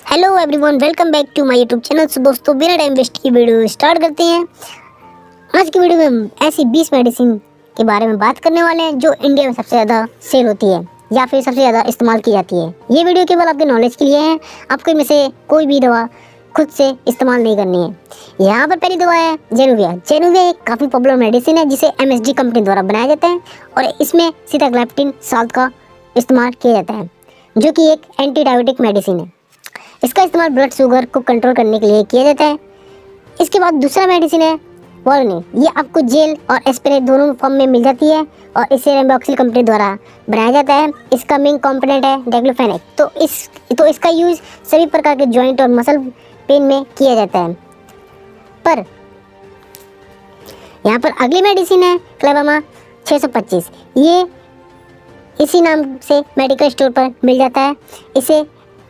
Hello everyone, welcome back to my YouTube channel. So दोस्तों, बिना time waste की video start करते हैं। आज की वीडियो में हम ऐसी 20 मेडिसिन के बारे में बात करने वाले हैं जो इंडिया में सबसे ज़्यादा सेल होती है या फिर सबसे ज़्यादा इस्तेमाल की जाती है। ये वीडियो केवल आपके नॉलेज के लिए है। आपको इनमें से कोई भी दवा खुद से इस्तेमाल नहीं करनी है। यहाँ पर पहली दवा है जेनुविया। जेनुविया एक काफ़ी पॉपुलर मेडिसिन है जिसे MSG कंपनी द्वारा बनाया जाता है और इसमें सीताग्लैप्टिन साल्ट का इस्तेमाल किया जाता है जो कि एक एंटी डायबिटिक मेडिसिन है। इसका इस्तेमाल ब्लड शुगर को कंट्रोल करने के लिए किया जाता है। इसके बाद दूसरा मेडिसिन है वॉर्निन। ये आपको जेल और स्प्रे दोनों फॉर्म में मिल जाती है और इसे रेमबॉक्सिल कंपनी द्वारा बनाया जाता है। इसका मेन कंपोनेंट है डाइक्लोफेनेक। तो इसका यूज़ सभी प्रकार के जॉइंट और मसल पेन में किया जाता है। पर यहाँ पर अगली मेडिसिन है क्लेबामा 625। ये इसी नाम से मेडिकल स्टोर पर मिल जाता है। इसे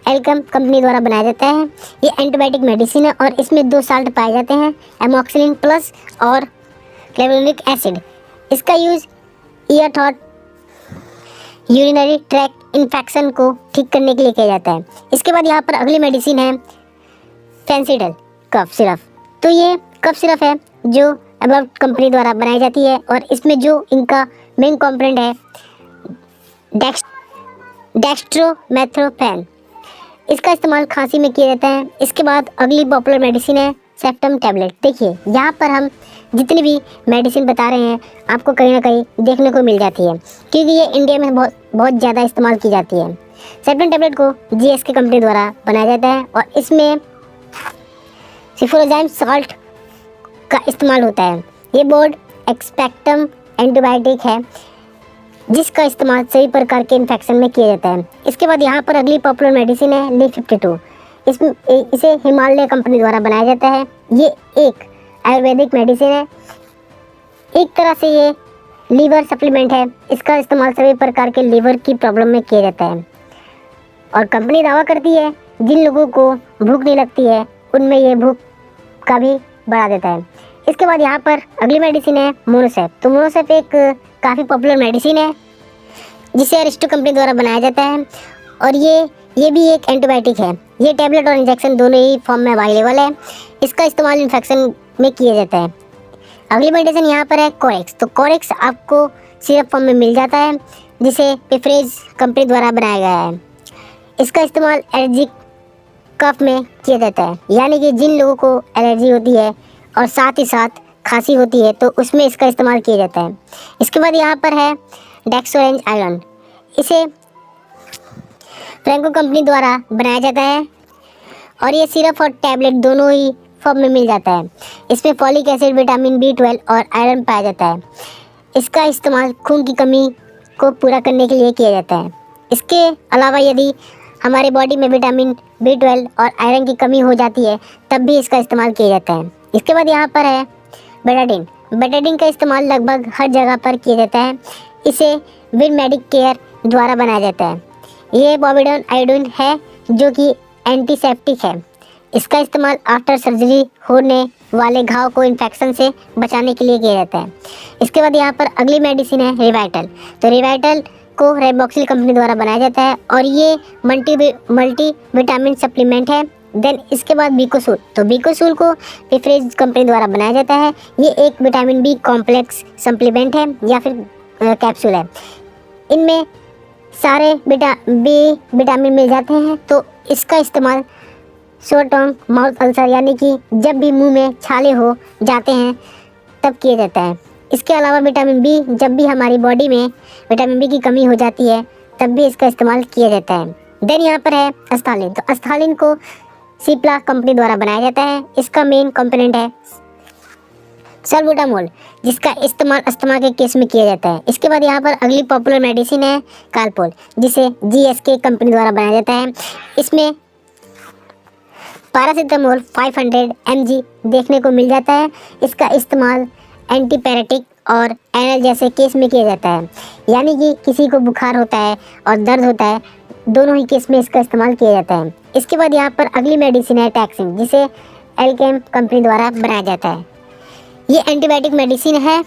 एल्कम कंपनी द्वारा बनाया जाता है। ये एंटीबायोटिक मेडिसिन है और इसमें 2 साल्ट पाए जाते हैं, एमोक्सिलिन प्लस और क्लेवोनिक एसिड। इसका use year throat urinary tract infection को ठीक करने के लिए किया जाता है। इसके बाद यहाँ पर अगली मेडिसिन है फेंसिडल कफ सिरप। तो ये कफ सिरप है जो एबॉट कंपनी द्वारा बनाई जाती है और इसमें जो इनका मेन कंपोनेंट है डेक्स्ट्रोमेथोफेन। इसका इस्तेमाल खांसी में किया जाता है। इसके बाद अगली पॉपुलर मेडिसिन है सेप्टम टैबलेट। देखिए, यहाँ पर हम जितनी भी मेडिसिन बता रहे हैं आपको कहीं ना कहीं देखने को मिल जाती है क्योंकि ये इंडिया में बहुत ज़्यादा इस्तेमाल की जाती है। सेप्टम टैबलेट को GSK कंपनी द्वारा बनाया जाता है और इसमें सिफोराज़ाइम साल्ट का इस्तेमाल होता है। ये बोर्ड एक्सपेक्टम एंटीबायोटिक है जिसका इस्तेमाल सभी प्रकार के इन्फेक्शन में किया जाता है। इसके बाद यहाँ पर अगली पॉपुलर मेडिसिन है LIV52। इसे हिमालय कंपनी द्वारा बनाया जाता है। ये एक आयुर्वेदिक मेडिसिन है। एक तरह से ये लीवर सप्लीमेंट है। इसका इस्तेमाल सभी प्रकार के लीवर की प्रॉब्लम में किया जाता है और कंपनी दावा करती है जिन लोगों को भूख नहीं लगती है उनमें ये भूख का भी बढ़ा देता है। इसके बाद यहाँ पर अगली मेडिसिन है मोनोसेप। तो मोनोसेप एक काफ़ी पॉपुलर मेडिसिन है जिसे अरिस्टो कंपनी द्वारा बनाया जाता है और ये भी एक एंटीबायोटिक है। ये टैबलेट और इंजेक्शन दोनों ही फॉर्म में अवेलेबल है। इसका इस्तेमाल इन्फेक्शन में किया जाता है। अगली मेडिसिन यहाँ पर है कोरेक्स। तो कोरेक्स आपको सिरप फॉर्म में मिल जाता है जिसे पिफरेज कंपनी द्वारा बनाया गया है। इसका इस्तेमाल एलर्जिक कफ में किया जाता है, यानी कि जिन लोगों को एलर्जी होती है और साथ ही साथ खांसी होती है तो उसमें इसका इस्तेमाल किया जाता है। इसके बाद यहाँ पर है डेक्सोरेंज आयरन। इसे फ्रैंको कंपनी द्वारा बनाया जाता है और ये सिरप और टैबलेट दोनों ही फॉर्म में मिल जाता है। इसमें फॉलिक एसिड, विटामिन B12 और आयरन पाया जाता है। इसका इस्तेमाल खून की कमी को पूरा करने के लिए किया जाता है। इसके अलावा यदि हमारे बॉडी में विटामिन B12 और आयरन की कमी हो जाती है तब भी इसका इस्तेमाल किया जाता है। इसके बाद यहाँ पर है बेटाडीन। बेटाडीन का इस्तेमाल लगभग हर जगह पर किया जाता है। इसे विन मेडिक केयर द्वारा बनाया जाता है। ये बॉविडोन आयोडीन है जो कि एंटीसेप्टिक है। इसका इस्तेमाल आफ्टर सर्जरी होने वाले घाव को इन्फेक्शन से बचाने के लिए किया जाता है। इसके बाद यहाँ पर अगली मेडिसिन है रिवाइटल। तो रिवाइटल को रेमबॉक्सिल कंपनी द्वारा बनाया जाता है और ये मल्टी विटामिन सप्लीमेंट है। देन इसके बाद बीकोसूल। तो बीकोसूल को पिफरेज कंपनी द्वारा बनाया जाता है। ये एक विटामिन B कॉम्प्लेक्स सप्लीमेंट है या फिर कैप्सूल है। इनमें सारे विटामिन मिल जाते हैं। तो इसका इस्तेमाल शॉर्ट टर्म माउथ अल्सर, यानी कि जब भी मुंह में छाले हो जाते हैं तब किया जाता है। इसके अलावा विटामिन B, जब भी हमारी बॉडी में विटामिन B की कमी हो जाती है तब भी इसका इस्तेमाल किया जाता है। देन यहाँ पर है अस्थालिन। तो अस्थालिन को सिप्ला कंपनी द्वारा बनाया जाता है। इसका मेन कंपोनेंट है सल्बुटामोल जिसका इस्तेमाल अस्थमा के केस में किया जाता है। इसके बाद यहाँ पर अगली पॉपुलर मेडिसिन है कालपोल जिसे GSK कंपनी द्वारा बनाया जाता है। इसमें पैरासीटामोल 500 mg देखने को मिल जाता है। इसका इस्तेमाल एंटीपैरेटिक और एनल जैसे केस में किया जाता है, यानी कि किसी को बुखार होता है और दर्द होता है, दोनों ही केस में इसका इस्तेमाल किया जाता है। इसके बाद यहाँ पर अगली मेडिसिन है टैक्सिन जिसे एल्केम कंपनी द्वारा बनाया जाता है। ये एंटीबायोटिक मेडिसिन है।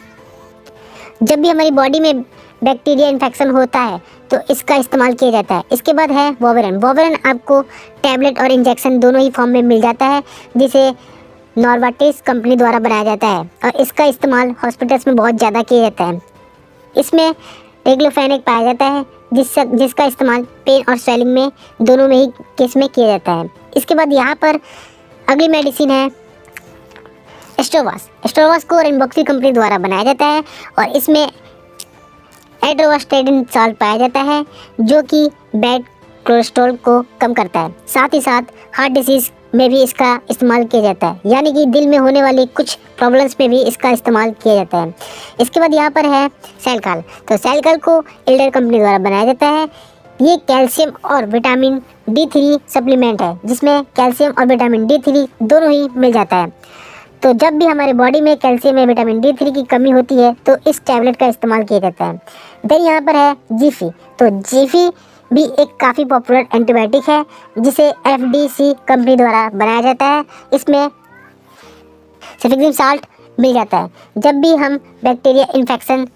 जब भी हमारी बॉडी में बैक्टीरिया इन्फेक्शन होता है तो इसका इस्तेमाल किया जाता है। इसके बाद है वोवेरन। वोवेरन आपको टैबलेट और इंजेक्शन दोनों ही फॉर्म में मिल जाता है, जिसे नोवार्टिस कंपनी द्वारा बनाया जाता है और इसका इस्तेमाल हॉस्पिटल्स में बहुत ज़्यादा किया जाता है। इसमें टेग्लोफेनेक पाया जाता है जिसका इस्तेमाल पेन और स्वेलिंग में दोनों में ही केस में किया जाता है। इसके बाद यहाँ पर अगली मेडिसिन है एस्ट्रोवास। एस्ट्रोवास को रिम्बोक्सी कंपनी द्वारा बनाया जाता है और इसमें एट्रोवास्टेटिन साल्ट पाया जाता है जो कि बैड कोलेस्ट्रॉल को कम करता है। साथ ही साथ हार्ट डिसीज़ में भी इसका इस्तेमाल किया जाता है, यानी कि दिल में होने वाली कुछ प्रॉब्लम्स में भी इसका इस्तेमाल किया जाता है। इसके बाद यहाँ पर है सेलकाल। तो सेलकाल को एल्डर कंपनी द्वारा बनाया जाता है। ये कैल्शियम और विटामिन D3 सप्लीमेंट है जिसमें कैल्शियम और विटामिन D3 दोनों ही मिल जाता है। तो जब भी हमारे बॉडी में कैल्शियम या विटामिन D3 की कमी होती है तो इस टैबलेट का इस्तेमाल किया जाता है। देन यहाँ पर है जीफी। तो जीफी भी एक काफ़ी पॉपुलर एंटीबायोटिक है जिसे FDC कंपनी द्वारा बनाया जाता है। इसमें सेफिक्सिम साल्ट मिल जाता है जब भी हम बैक्टीरिया इन्फेक्शन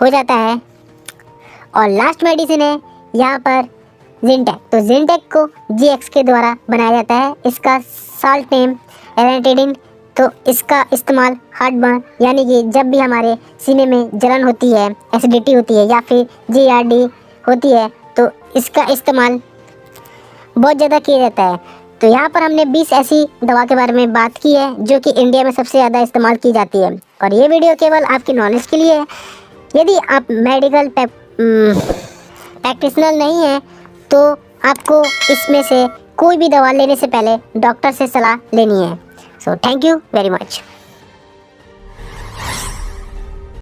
हो जाता है। और लास्ट मेडिसिन है यहाँ पर जिनटेक। तो जिनटेक को GX के द्वारा बनाया जाता है। इसका साल्ट नेम एरेटिडिन। तो इसका इस्तेमाल हार्ट बर्न, यानी कि जब भी हमारे सीने में जलन होती है, एसिडिटी होती है या फिर GERD होती है तो इसका इस्तेमाल बहुत ज़्यादा किया जाता है। तो यहाँ पर हमने 20 ऐसी दवा के बारे में बात की है जो कि इंडिया में सबसे ज़्यादा इस्तेमाल की जाती है और ये वीडियो केवल आपकी नॉलेज के लिए है। यदि आप मेडिकल प्रैक्टिशनर नहीं हैं तो आपको इसमें से कोई भी दवा लेने से पहले डॉक्टर से सलाह लेनी है। So thank you very much.